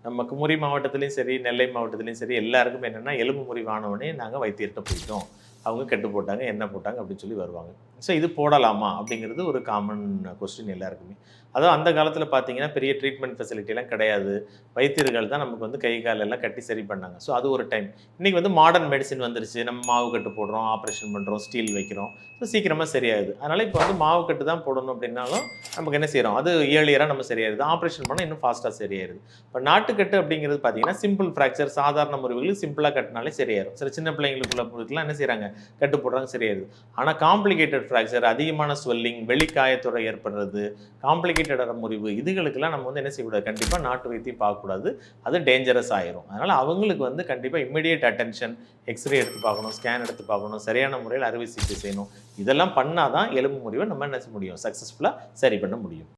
நம்ம குமரி மாவட்டத்திலயும் சரி, நெல்லை மாவட்டத்திலயும் சரி, எல்லாருக்கும் என்னன்னா எலும்பு முறிவு ஆன உடனே நாங்க வைத்தியர்ட்ட போயிட்டோம். அவங்க கட்டு போட்டாங்க, எண்ணெய் போட்டாங்க அப்படின்னு சொல்லி வருவாங்க. ஸோ இது போடலாமா? அப்படிங்கிறது ஒரு காமன் கொஸ்டின் எல்லாருக்குமே. அதுவும் அந்த காலத்தில பார்த்தீங்கன்னா, பெரிய ட்ரீட்மெண்ட் ஃபெசிலிட்டிலாம் கிடையாது. வைத்தியர்கள் தான் நமக்கு வந்து கை, கால் எல்லாம் கட்டி சரி பண்ணாங்க. ஸோ அது ஒரு டைம். இன்னைக்கு வந்து மாடர்ன் மெடிசின் வந்துருச்சு. நம்ம மாவு கட்டு போடுறோம், ஆப்ரேஷன் பண்றோம், ஸ்டீல் வைக்கிறோம். ஸோ சீக்கிரமா சரியாகுது. அதனால இப்போ வந்து மாவு கட்டு தான் போடணும் அப்படின்னாலும், நமக்கு என்ன செய்றோம்? அது ஏர்லியரா நம்ம சரியாயிருது. ஆப்ரேஷன் பண்ணா இன்னும் ஃபாஸ்ட்டா சரியாயிருது. இப்ப நாட்டுக்கட்டு அப்படிங்கிறது பார்த்தீங்கன்னா, சிம்பிள் ஃப்ராக்சர் சாதாரண முறிவுகளுக்கு சிம்பிளா கட்டுனாலே சரியாயிரும். சில சின்ன பிள்ளைங்களுக்குள்ள முறிவுக்குலாம் என்ன செய்றாங்க? கட்டு போடுறாங்க சரியாயிருது. ஆனா காம்ப்ளிகேட்டட் ஃப்ராக்சர் அதிகமான ஸ்வெல்லிங், வெளிக்காயத்தோட ஏற்படுறது, காம்ப்ளிகேட்டடான முறிவு இதுகளுக்கெல்லாம் நம்ம வந்து என்ன செய்யக்கூடாது? கண்டிப்பா நாட்டு வைத்தியம் பார்க்கக்கூடாது. அது டேஞ்சரஸ் ஆயிரும். அதனால அவங்களுக்கு வந்து கண்டிப்பா இமிடியேட் அட்டென்ஷன், எக்ஸ்ரே எடுத்து பார்க்கணும், ஸ்கேன் எடுத்து பார்க்கணும், சரியான முறையில அறுவை சிகிச்சை செய்யணும். இதெல்லாம் பண்ணா தான் எலும்பு முறிவ நம்ம என்ன செய்ய முடியும்? சக்சஸ்ஃபுல்லா சரி பண்ண முடியும்.